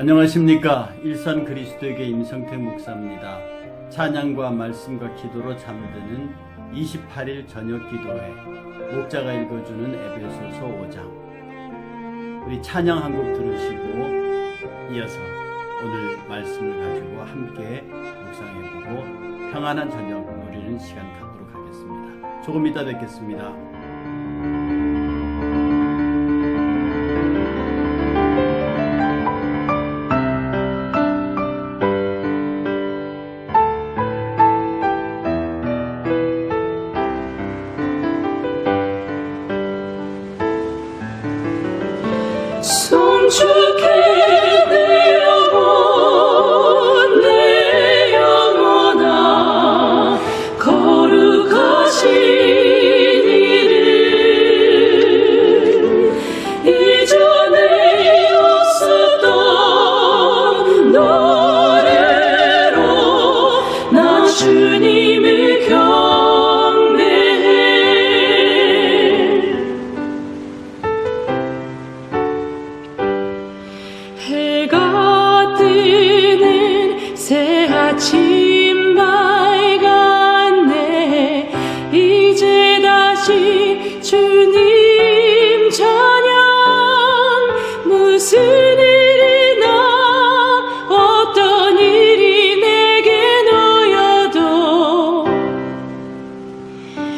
안녕하십니까. 일산 그리스도에게 임성택 목사입니다. 찬양과 말씀과 기도로 잠드는 28일 저녁 기도회, 목자가 읽어주는 에베소서 5장. 우리 찬양 한 곡 들으시고 이어서 오늘 말씀을 가지고 함께 묵상해보고 평안한 저녁 누리는 시간 갖도록 하겠습니다. 조금 이따 뵙겠습니다. 송축해 내 영혼 내 영혼아 거룩하신 이를 이전에 없었던 노래로 나 주님을 경배해. 해가 뜨는 새 아침 밝았네. 이제 다시 주님 찬양. 무슨 일이나 어떤 일이 내게 놓여도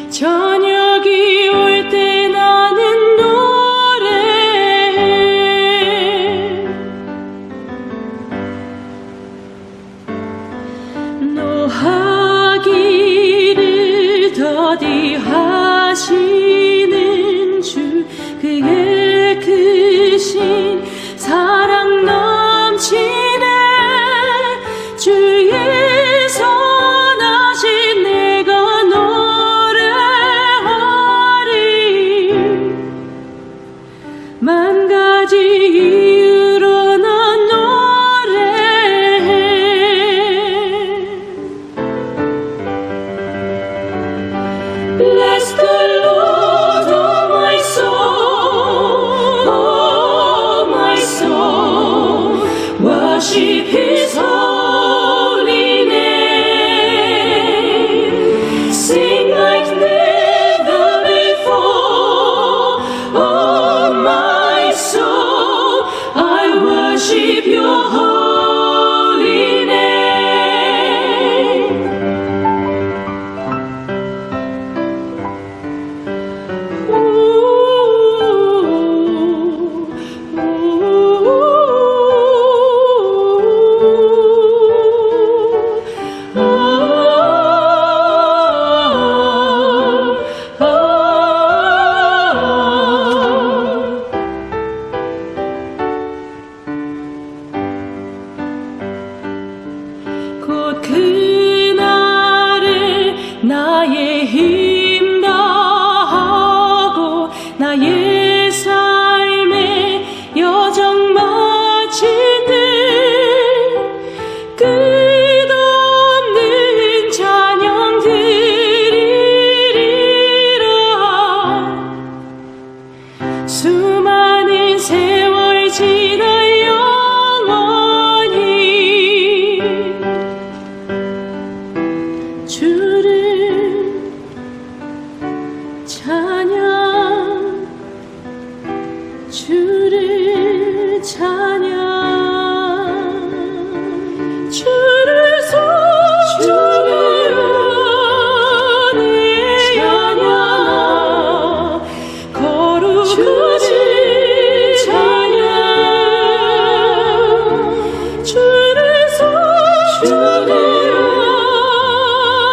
저녁이 올 때 나는 노래해. 노하기를 더디하시는 주, 그의 크신 사랑 넘치네. 주의 선하신 내가 노래하리. 만 가지 이유로 난 노래해. Bless the Lord, oh my soul, oh my soul, worship His holy name. Sing like never before, oh my soul, I worship Your holy name. 곧 그날에 나의 힘 다하고 나의 삶의 여정 마칠 때 끝없는 찬양 드리리라. 수많은 세월 지나 영원히 주를 찬양, 주를 찬양, 주를 내 영혼아 거룩하신 찬양. 주를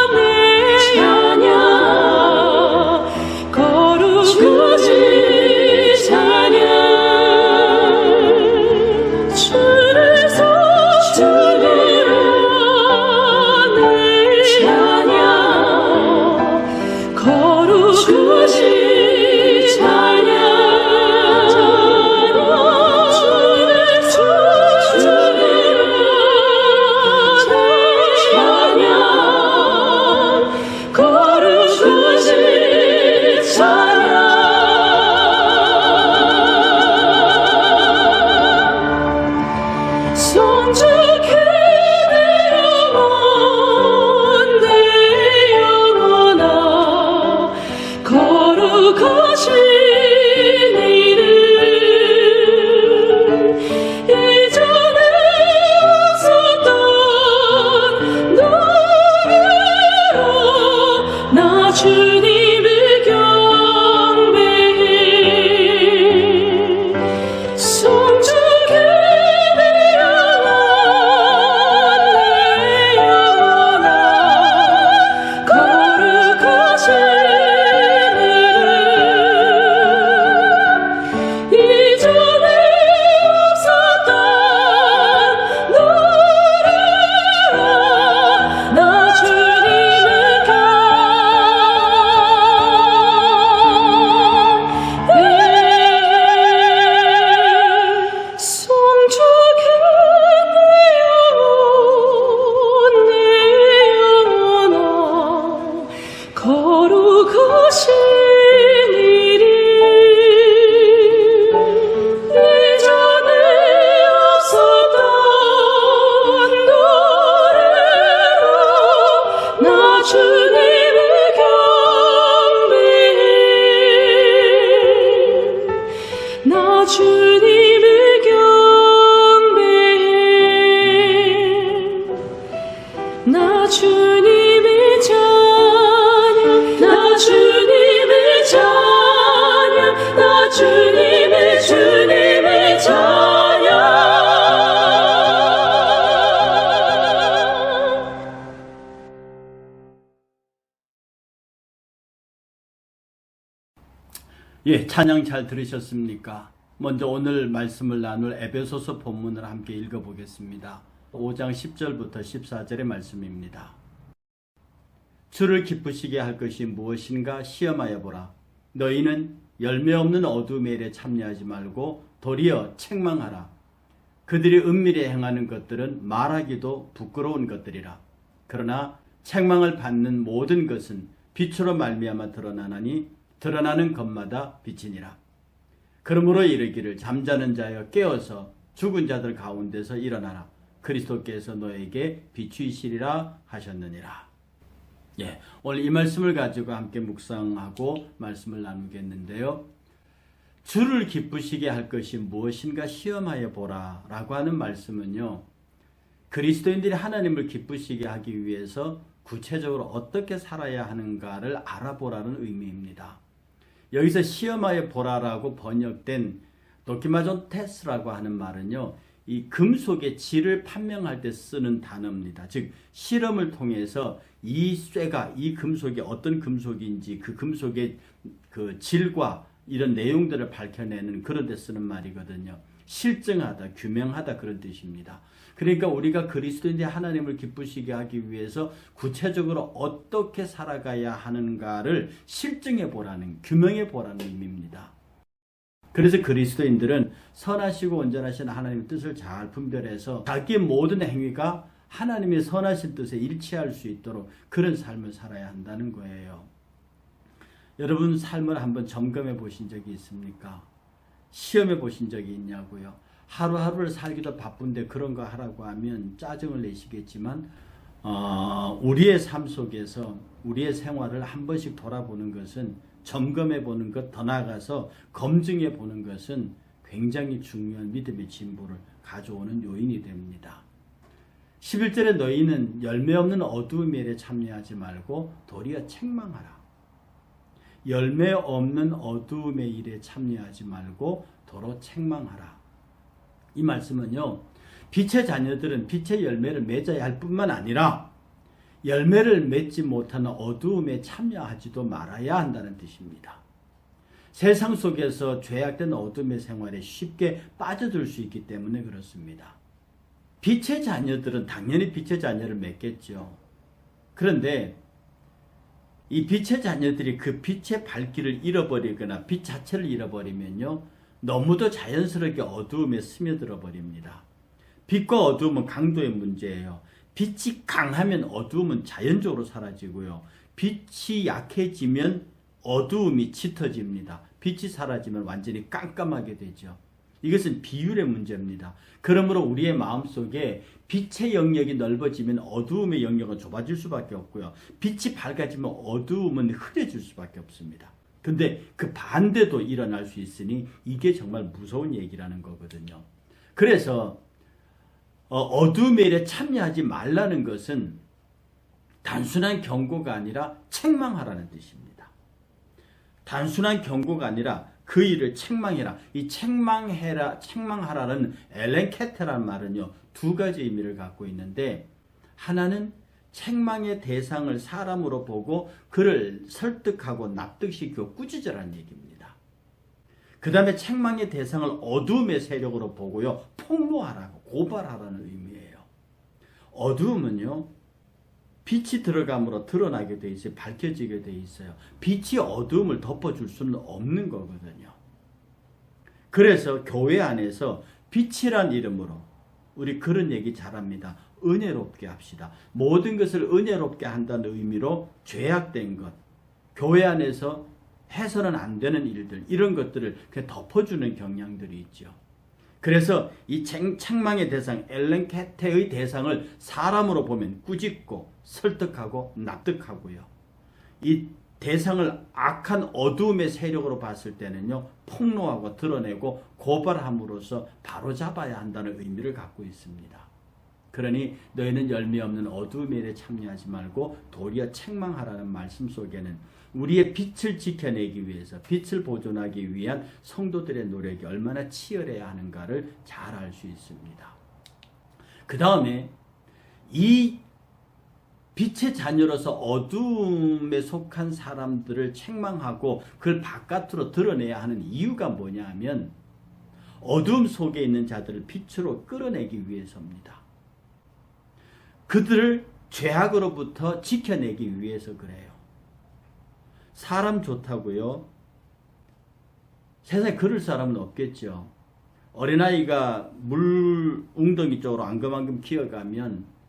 내 예, 찬양 잘 들으셨습니까? 먼저 오늘 말씀을 나눌 에베소서 본문을 함께 읽어보겠습니다. 5장 10절부터 14절의 말씀입니다. 주를 기쁘시게 할 것이 무엇인가 시험하여 보라. 너희는 열매 없는 어두움의 일에 참여하지 말고 도리어 책망하라. 그들이 은밀히 행하는 것들은 말하기도 부끄러운 것들이라. 그러나 책망을 받는 모든 것은 빛으로 말미암아 드러나나니 드러나는 것마다 빛이니라. 그러므로 이르기를 잠자는 자여 깨어서 죽은 자들 가운데서 일어나라. 그리스도께서 너에게 비추이시리라 하셨느니라. 예, 오늘 이 말씀을 가지고 함께 묵상하고 말씀을 나누겠는데요. 주를 기쁘시게 할 것이 무엇인가 시험하여 보라 라고 하는 말씀은요, 그리스도인들이 하나님을 기쁘시게 하기 위해서 구체적으로 어떻게 살아야 하는가를 알아보라는 의미입니다. 여기서 시험하여 보라라고 번역된 도키마존 테스라고 하는 말은요, 이 금속의 질을 판명할 때 쓰는 단어입니다. 즉 실험을 통해서 이 쇠가 이 금속이 어떤 금속인지 그 금속의 그 질과 이런 내용들을 밝혀내는 그런 데 쓰는 말이거든요. 실증하다, 규명하다 그런 뜻입니다. 그러니까 우리가 그리스도인의 하나님을 기쁘시게 하기 위해서 구체적으로 어떻게 살아가야 하는가를 실증해 보라는, 규명해 보라는 의미입니다. 그래서 그리스도인들은 선하시고 온전하신 하나님의 뜻을 잘 분별해서 자기의 모든 행위가 하나님의 선하신 뜻에 일치할 수 있도록 그런 삶을 살아야 한다는 거예요. 여러분 삶을 한번 점검해 보신 적이 있습니까? 시험해 보신 적이 있냐고요? 하루하루를 살기도 바쁜데 그런 거 하라고 하면 짜증을 내시겠지만 우리의 삶 속에서 우리의 생활을 한 번씩 돌아보는 것은, 점검해 보는 것, 더 나아가서 검증해 보는 것은 굉장히 중요한 믿음의 진보를 가져오는 요인이 됩니다. 11절에 너희는 열매 없는 어두움의 일에 참여하지 말고 도리어 책망하라. 열매 없는 어두움의 일에 참여하지 말고 도로 책망하라. 이 말씀은요, 빛의 자녀들은 빛의 열매를 맺어야 할 뿐만 아니라 열매를 맺지 못하는 어두움에 참여하지도 말아야 한다는 뜻입니다. 세상 속에서 죄악된 어둠의 생활에 쉽게 빠져들 수 있기 때문에 그렇습니다. 빛의 자녀들은 당연히 빛의 자녀를 맺겠죠. 그런데 이 빛의 자녀들이 그 빛의 발길을 잃어버리거나 빛 자체를 잃어버리면요, 너무도 자연스럽게 어두움에 스며들어 버립니다. 빛과 어두움은 강도의 문제예요. 빛이 강하면 어두움은 자연적으로 사라지고요. 빛이 약해지면 어두움이 짙어집니다. 빛이 사라지면 완전히 깜깜하게 되죠. 이것은 비율의 문제입니다. 그러므로 우리의 마음속에 빛의 영역이 넓어지면 어두움의 영역은 좁아질 수밖에 없고요. 빛이 밝아지면 어두움은 흐려질 수밖에 없습니다. 근데 그 반대도 일어날 수 있으니 이게 정말 무서운 얘기라는 거거든요. 그래서 어두움의 일에 참여하지 말라는 것은 단순한 경고가 아니라 책망하라는 뜻입니다. 단순한 경고가 아니라 그 일을 책망해라. 이 책망하라는 엘렌 케테라는 말은요, 두 가지 의미를 갖고 있는데, 하나는 책망의 대상을 사람으로 보고 그를 설득하고 납득시키고 꾸짖으라는 얘기입니다. 그 다음에 책망의 대상을 어두움의 세력으로 보고요, 폭로하라고, 고발하라는 의미예요. 어두움은요, 빛이 들어감으로 드러나게 돼 있어요. 밝혀지게 돼 있어요. 빛이 어두움을 덮어줄 수는 없는 거거든요. 그래서 교회 안에서 빛이란 이름으로 우리 그런 얘기 잘합니다. 은혜롭게 합시다. 모든 것을 은혜롭게 한다는 의미로 죄악된 것, 교회 안에서 해서는 안 되는 일들, 이런 것들을 덮어주는 경향들이 있죠. 그래서 이 책망의 대상, 엘렌 케테의 대상을 사람으로 보면 꾸짖고 설득하고 납득하고요. 이 대상을 악한 어두움의 세력으로 봤을 때는요, 폭로하고 드러내고 고발함으로써 바로잡아야 한다는 의미를 갖고 있습니다. 그러니 너희는 열매 없는 어두움의 일에 참여하지 말고 도리어 책망하라는 말씀 속에는 우리의 빛을 지켜내기 위해서, 빛을 보존하기 위한 성도들의 노력이 얼마나 치열해야 하는가를 잘 알 수 있습니다. 그 다음에 이 빛의 자녀로서 어둠에 속한 사람들을 책망하고 그걸 바깥으로 드러내야 하는 이유가 뭐냐 하면 어둠 속에 있는 자들을 빛으로 끌어내기 위해서입니다. 그들을 죄악으로부터 지켜내기 위해서 그래요. 사람 좋다고요? 세상에 그럴 사람은 없겠죠. 어린아이가 물 웅덩이 쪽으로 앙금앙금 기어가면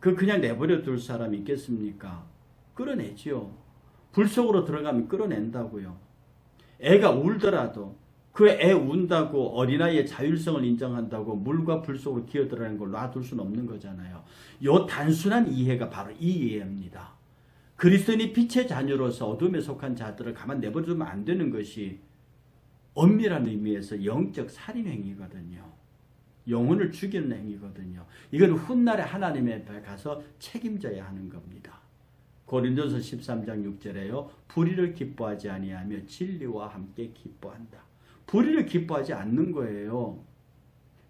그냥 내버려 둘 사람이 있겠습니까? 끌어내지요. 불 속으로 들어가면 끌어낸다고요. 애가 울더라도 그 애 운다고 어린아이의 자율성을 인정한다고 물과 불 속으로 기어들어가는 걸 놔둘 수는 없는 거잖아요. 요 단순한 이해가 바로 이 이해입니다. 그리스도인이 빛의 자녀로서 어둠에 속한 자들을 가만 내버려두면 안 되는 것이 엄밀한 의미에서 영적 살인 행위거든요. 영혼을 죽이는 행위거든요. 이건 훗날에 하나님의 앞에 가서 책임져야 하는 겁니다. 고린도서 13장 6절에요. 불의를 기뻐하지 아니하며 진리와 함께 기뻐한다. 불의를 기뻐하지 않는 거예요.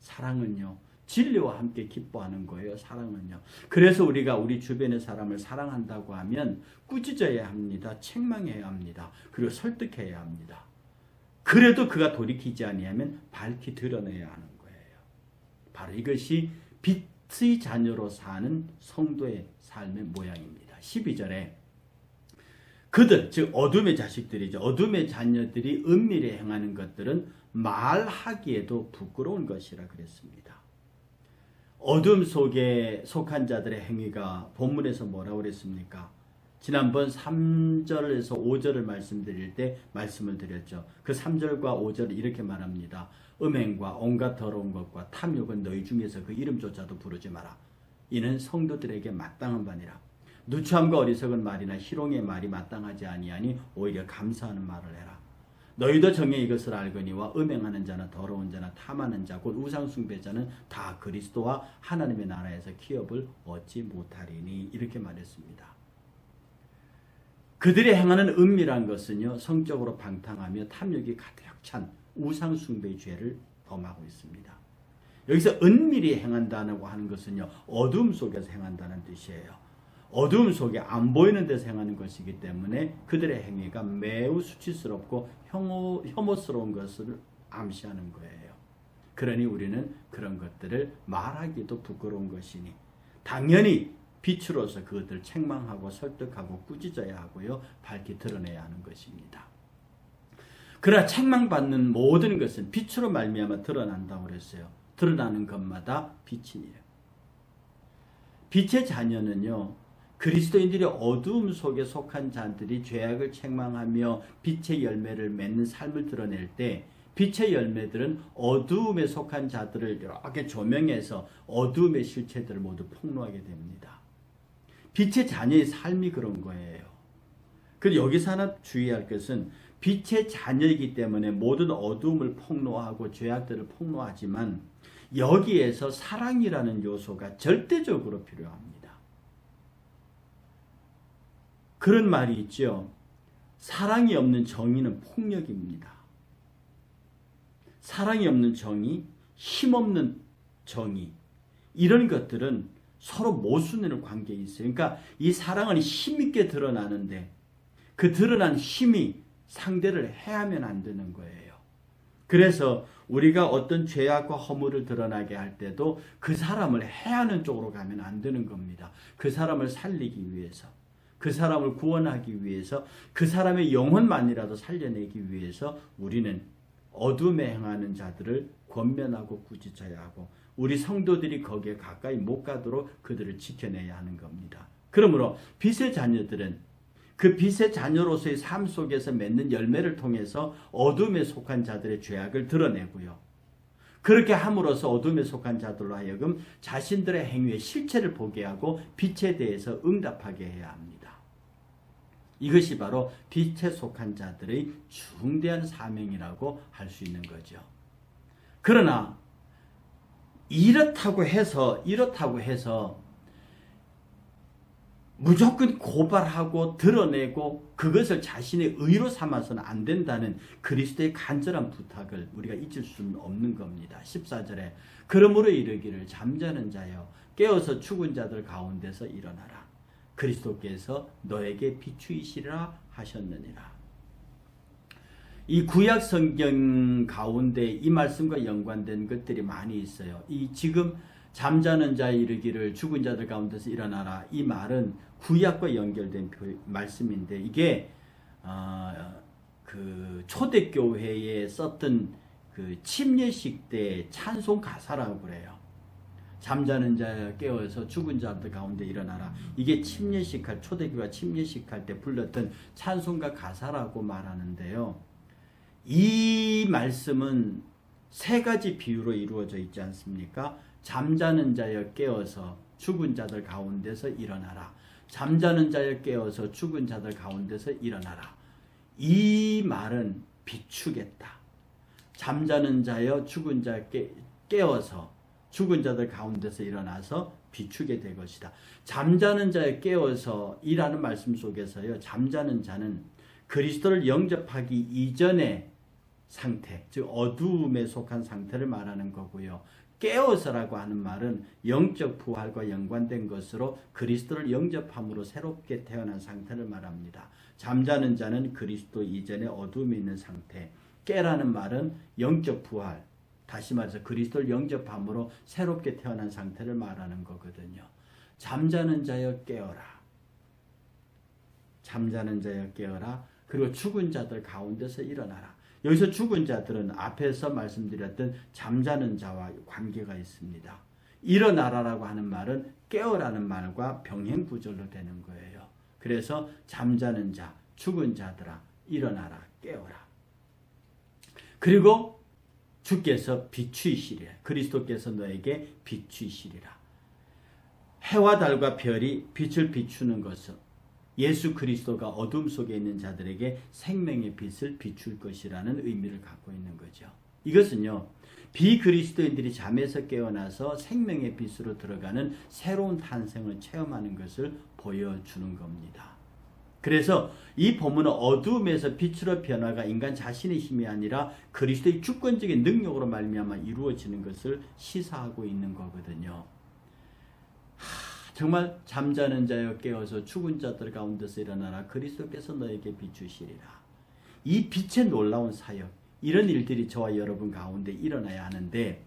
사랑은요. 진리와 함께 기뻐하는 거예요. 사랑은요. 그래서 우리가 우리 주변의 사람을 사랑한다고 하면 꾸짖어야 합니다. 책망해야 합니다. 그리고 설득해야 합니다. 그래도 그가 돌이키지 아니하면 밝히 드러내야 하는 거예요. 바로 이것이 빛의 자녀로 사는 성도의 삶의 모양입니다. 12절에 그들, 즉 어둠의 자식들이죠. 어둠의 자녀들이 은밀히 행하는 것들은 말하기에도 부끄러운 것이라 그랬습니다. 어둠 속에 속한 자들의 행위가 본문에서 뭐라고 그랬습니까? 지난번 3절에서 5절을 말씀드릴 때 말씀을 드렸죠. 그 3절과 5절을 이렇게 말합니다. 음행과 온갖 더러운 것과 탐욕은 너희 중에서 그 이름조차도 부르지 마라. 이는 성도들에게 마땅한 바니라. 누추함과 어리석은 말이나 희롱의 말이 마땅하지 아니하니 오히려 감사하는 말을 해라. 너희도 정에 이것을 알거니와 음행하는 자나 더러운 자나 탐하는 자 곧 우상숭배자는 다 그리스도와 하나님의 나라에서 기업을 얻지 못하리니 이렇게 말했습니다. 그들이 행하는 은밀한 것은요, 성적으로 방탕하며 탐욕이 가득 찬 우상숭배의 죄를 범하고 있습니다. 여기서 은밀히 행한다고 하는 것은요, 어둠 속에서 행한다는 뜻이에요. 어둠 속에 안 보이는 데서 행하는 것이기 때문에 그들의 행위가 매우 수치스럽고 혐오스러운 것을 암시하는 거예요. 그러니 우리는 그런 것들을 말하기도 부끄러운 것이니 당연히 빛으로서 그것들을 책망하고 설득하고 꾸짖어야 하고요. 밝히 드러내야 하는 것입니다. 그러나 책망받는 모든 것은 빛으로 말미암아 드러난다고 그랬어요. 드러나는 것마다 빛이에요. 빛의 자녀는요. 그리스도인들이 어두움 속에 속한 자들이 죄악을 책망하며 빛의 열매를 맺는 삶을 드러낼 때 빛의 열매들은 어두움에 속한 자들을 이렇게 조명해서 어두움의 실체들을 모두 폭로하게 됩니다. 빛의 자녀의 삶이 그런 거예요. 그리고 여기서 하나 주의할 것은 빛의 자녀이기 때문에 모든 어두움을 폭로하고 죄악들을 폭로하지만 여기에서 사랑이라는 요소가 절대적으로 필요합니다. 그런 말이 있죠. 사랑이 없는 정의는 폭력입니다. 사랑이 없는 정의, 힘없는 정의, 이런 것들은 서로 모순되는 관계에 있어요. 그러니까 이 사랑은 힘있게 드러나는데 그 드러난 힘이 상대를 해하면 안 되는 거예요. 그래서 우리가 어떤 죄악과 허물을 드러나게 할 때도 그 사람을 해하는 쪽으로 가면 안 되는 겁니다. 그 사람을 살리기 위해서, 그 사람을 구원하기 위해서, 그 사람의 영혼만이라도 살려내기 위해서 우리는 어둠에 행하는 자들을 권면하고 꾸짖어야 하고 우리 성도들이 거기에 가까이 못 가도록 그들을 지켜내야 하는 겁니다. 그러므로 빛의 자녀들은 그 빛의 자녀로서의 삶 속에서 맺는 열매를 통해서 어둠에 속한 자들의 죄악을 드러내고요. 그렇게 함으로써 어둠에 속한 자들로 하여금 자신들의 행위의 실체를 보게 하고 빛에 대해서 응답하게 해야 합니다. 이것이 바로 빛에 속한 자들의 중대한 사명이라고 할 수 있는 거죠. 그러나 이렇다고 해서 무조건 고발하고 드러내고 그것을 자신의 의로 삼아서는 안 된다는 그리스도의 간절한 부탁을 우리가 잊을 수는 없는 겁니다. 14절에 그러므로 이르기를 잠자는 자여 깨어서 죽은 자들 가운데서 일어나라. 그리스도께서 너에게 비추이시리라 하셨느니라. 이 구약 성경 가운데 이 말씀과 연관된 것들이 많이 있어요. 이 지금 잠자는 자에 이르기를 죽은 자들 가운데서 일어나라, 이 말은 구약과 연결된 말씀인데, 이게 그 초대교회에 썼던 그 침례식 때 찬송 가사라고 그래요. 잠자는 자 깨어서 죽은 자들 가운데 일어나라. 이게 침례식할, 초대교회가 침례식할 때 불렀던 찬송가 가사라고 말하는데요. 이 말씀은 세 가지 비유로 이루어져 있지 않습니까? 잠자는 자여 깨어서 죽은 자들 가운데서 일어나라. 잠자는 자여 깨어서 죽은 자들 가운데서 일어나라. 이 말은 비추겠다. 잠자는 자여 죽은 자 깨어서 죽은 자들 가운데서 일어나서 비추게 될 것이다. 잠자는 자여 깨어서 이라는 말씀 속에서요, 잠자는 자는 그리스도를 영접하기 이전의 상태, 즉 어두움에 속한 상태를 말하는 거고요. 깨어서라고 하는 말은 영적 부활과 연관된 것으로 그리스도를 영접함으로 새롭게 태어난 상태를 말합니다. 잠자는 자는 그리스도 이전의 어두움에 있는 상태, 깨라는 말은 영적 부활, 다시 말해서 그리스도를 영접함으로 새롭게 태어난 상태를 말하는 거거든요. 잠자는 자여 깨어라. 잠자는 자여 깨어라. 그리고 죽은 자들 가운데서 일어나라. 여기서 죽은 자들은 앞에서 말씀드렸던 잠자는 자와 관계가 있습니다. 일어나라라고 하는 말은 깨어라는 말과 병행구절로 되는 거예요. 그래서 잠자는 자, 죽은 자들아 일어나라, 깨어라. 그리고 주께서 비추이시리라. 그리스도께서 너에게 비추이시리라. 해와 달과 별이 빛을 비추는 것은 예수 그리스도가 어둠 속에 있는 자들에게 생명의 빛을 비출 것이라는 의미를 갖고 있는 거죠. 이것은요, 비그리스도인들이 잠에서 깨어나서 생명의 빛으로 들어가는 새로운 탄생을 체험하는 것을 보여주는 겁니다. 그래서 이 본문은 어두움에서 빛으로 변화가 인간 자신의 힘이 아니라 그리스도의 주권적인 능력으로 말미암아 이루어지는 것을 시사하고 있는 거거든요. 정말 잠자는 자여 깨어서 죽은 자들 가운데서 일어나라. 그리스도께서 너에게 비추시리라. 이 빛의 놀라운 사역, 이런 일들이 저와 여러분 가운데 일어나야 하는데,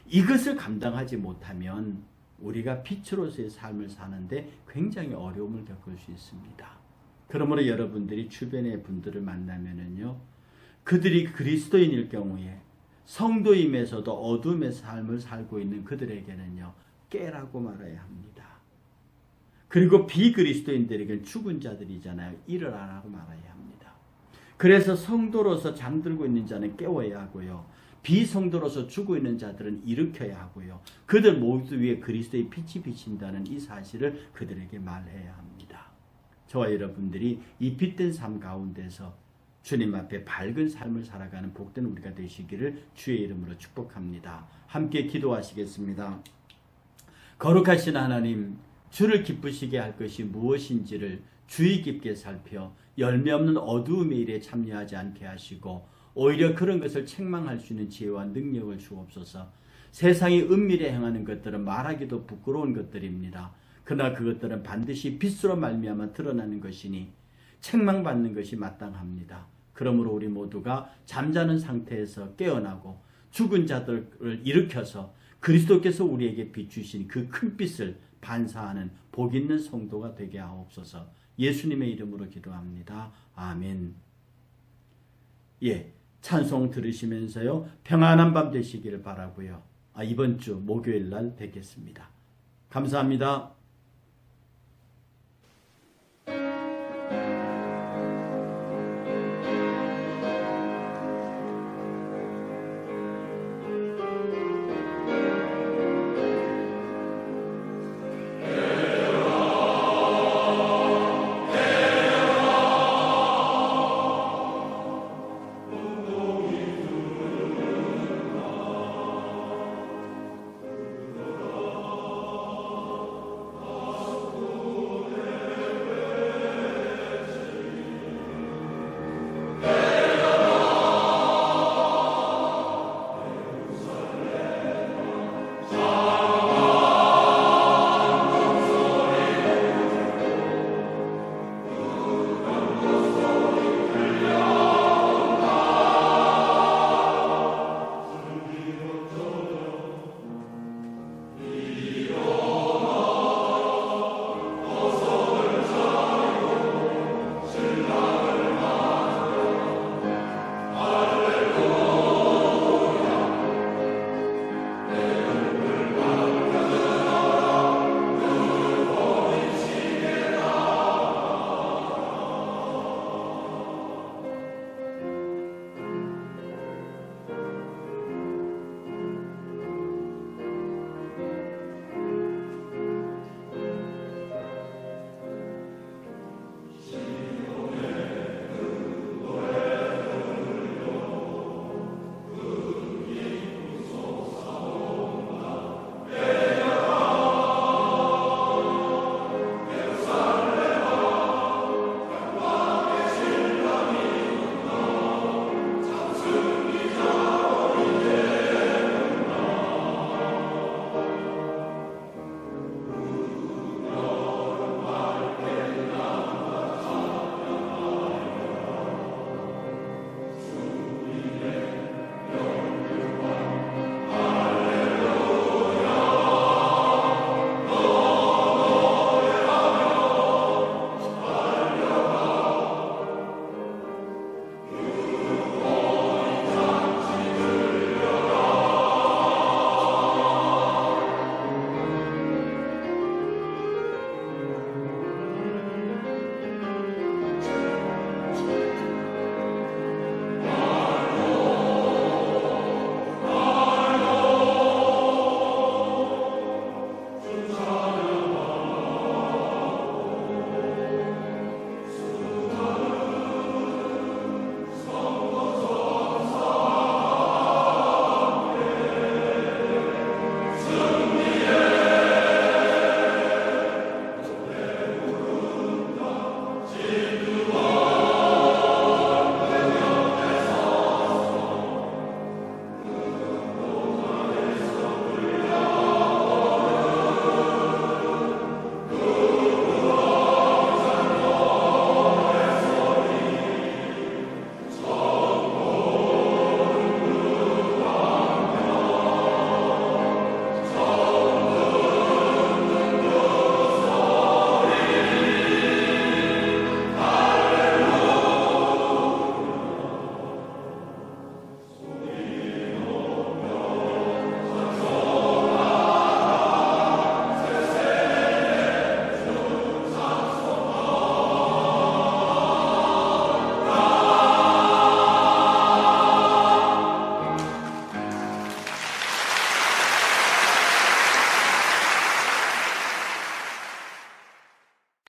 이것을 감당하지 못하면 우리가 빛으로서의 삶을 사는데 굉장히 어려움을 겪을 수 있습니다. 그러므로 여러분들이 주변의 분들을 만나면은요, 그들이 그리스도인일 경우에 성도임에서도 어둠의 삶을 살고 있는 그들에게는요, 깨라고 말해야 합니다. 그리고 비그리스도인들에게는 죽은 자들이잖아요. 일어나라고 말해야 합니다. 그래서 성도로서 잠들고 있는 자는 깨워야 하고요. 비성도로서 죽어 있는 자들은 일으켜야 하고요. 그들 모두 위에 그리스도의 빛이 비친다는 이 사실을 그들에게 말해야 합니다. 저와 여러분들이 이 빛된 삶 가운데서 주님 앞에 밝은 삶을 살아가는 복된 우리가 되시기를 주의 이름으로 축복합니다. 함께 기도하시겠습니다. 거룩하신 하나님, 주를 기쁘시게 할 것이 무엇인지를 주의 깊게 살펴 열매 없는 어두움의 일에 참여하지 않게 하시고 오히려 그런 것을 책망할 수 있는 지혜와 능력을 주옵소서. 세상이 은밀히 행하는 것들은 말하기도 부끄러운 것들입니다. 그러나 그것들은 반드시 빛으로 말미암아 드러나는 것이니 책망받는 것이 마땅합니다. 그러므로 우리 모두가 잠자는 상태에서 깨어나고 죽은 자들을 일으켜서 그리스도께서 우리에게 비추신 그 큰 빛을 반사하는 복 있는 성도가 되게 하옵소서. 예수님의 이름으로 기도합니다. 아멘. 찬송 들으시면서요, 평안한 밤 되시기를 바라고요. 이번 주 목요일 날 뵙겠습니다. 감사합니다.